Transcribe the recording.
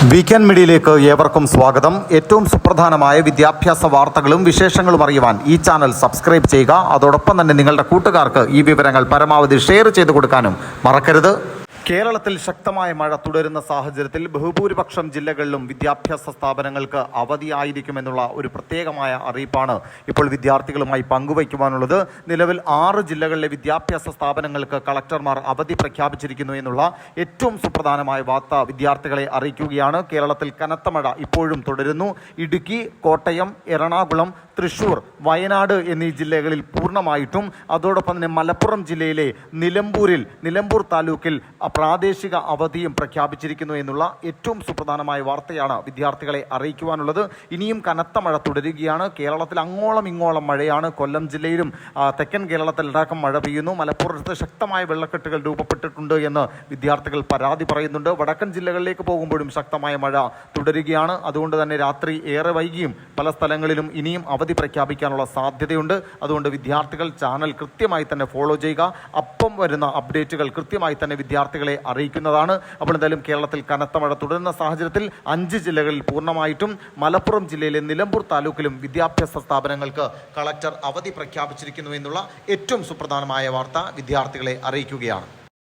Weekend മീഡിയയിലേക്ക് ഏവർക്കും സ്വാഗതം. ഏറ്റവും സുപ്രധാനമായ വിദ്യാഭ്യാസ വാർത്തകളും വിശേഷങ്ങളും അറിയുവാൻ ഈ ചാനൽ സബ്സ്ക്രൈബ് ചെയ്യുക. അതോടൊപ്പം തന്നെ നിങ്ങളുടെ കൂട്ടുകാർക്ക് ഈ വിവരങ്ങൾ പരമാവധി ഷെയർ ചെയ്തു കൊടുക്കാനും മറക്കരുത്. കേരളത്തിൽ ശക്തമായ മഴ തുടരുന്ന സാഹചര്യത്തിൽ ബഹുഭൂരിപക്ഷം ജില്ലകളിലും വിദ്യാഭ്യാസ സ്ഥാപനങ്ങൾക്ക് അവധിയായിരിക്കുമെന്നുള്ള ഒരു പ്രത്യേകമായ അറിയിപ്പാണ് ഇപ്പോൾ വിദ്യാർത്ഥികളുമായി പങ്കുവയ്ക്കുവാനുള്ളത്. നിലവിൽ 6 ജില്ലകളിലെ വിദ്യാഭ്യാസ സ്ഥാപനങ്ങൾക്ക് കളക്ടർമാർ അവധി പ്രഖ്യാപിച്ചിരിക്കുന്നു എന്നുള്ള ഏറ്റവും സുപ്രധാനമായ വാർത്ത വിദ്യാർത്ഥികളെ അറിയിക്കുകയാണ്. കേരളത്തിൽ കനത്ത മഴ ഇപ്പോഴും തുടരുന്നു. ഇടുക്കി, കോട്ടയം, എറണാകുളം, തൃശൂർ, വയനാട് എന്നീ ജില്ലകളിൽ പൂർണ്ണമായിട്ടും, അതോടൊപ്പം തന്നെ മലപ്പുറം ജില്ലയിലെ നിലമ്പൂർ താലൂക്കിൽ പ്രാദേശിക അവധിയും പ്രഖ്യാപിച്ചിരിക്കുന്നു എന്നുള്ള ഏറ്റവും സുപ്രധാനമായ വാർത്തയാണ് വിദ്യാർത്ഥികളെ അറിയിക്കുവാനുള്ളത്. ഇനിയും കനത്ത മഴ തുടരുകയാണ്. കേരളത്തിൽ അങ്ങോളം ഇങ്ങോളം മഴയാണ്. കൊല്ലം ജില്ലയിലും തെക്കൻ കേരളത്തിലടക്കം മഴ പെയ്യുന്നു. മലപ്പുറത്ത് ശക്തമായ വെള്ളക്കെട്ടുകൾ രൂപപ്പെട്ടിട്ടുണ്ട് എന്ന് വിദ്യാർത്ഥികൾ പരാതി പറയുന്നുണ്ട്. വടക്കൻ ജില്ലകളിലേക്ക് പോകുമ്പോഴും ശക്തമായ മഴ തുടരുകയാണ്. അതുകൊണ്ട് തന്നെ രാത്രി ഏറെ വൈകിയും പല സ്ഥലങ്ങളിലും ഇനിയും അവധി പ്രഖ്യാപിക്കാനുള്ള സാധ്യതയുണ്ട്. അതുകൊണ്ട് വിദ്യാർത്ഥികൾ ചാനൽ കൃത്യമായി തന്നെ ഫോളോ ചെയ്യുക. അപ്പം വരുന്ന അപ്ഡേറ്റുകൾ കൃത്യമായി തന്നെ വിദ്യാർത്ഥികളെ അറിയിക്കുന്നതാണ്. അപ്പോൾ എന്തായാലും കേരളത്തിൽ കനത്ത മഴ തുടരുന്ന സാഹചര്യത്തിൽ 5 ജില്ലകളിൽ പൂർണ്ണമായിട്ടും, മലപ്പുറം ജില്ലയിലെ നിലമ്പൂർ താലൂക്കിലും വിദ്യാഭ്യാസ സ്ഥാപനങ്ങൾക്ക് കളക്ടർ അവധി പ്രഖ്യാപിച്ചിരിക്കുന്നു എന്നുള്ള ഏറ്റവും സുപ്രധാനമായ വാർത്ത വിദ്യാർത്ഥികളെ അറിയിക്കുകയാണ്.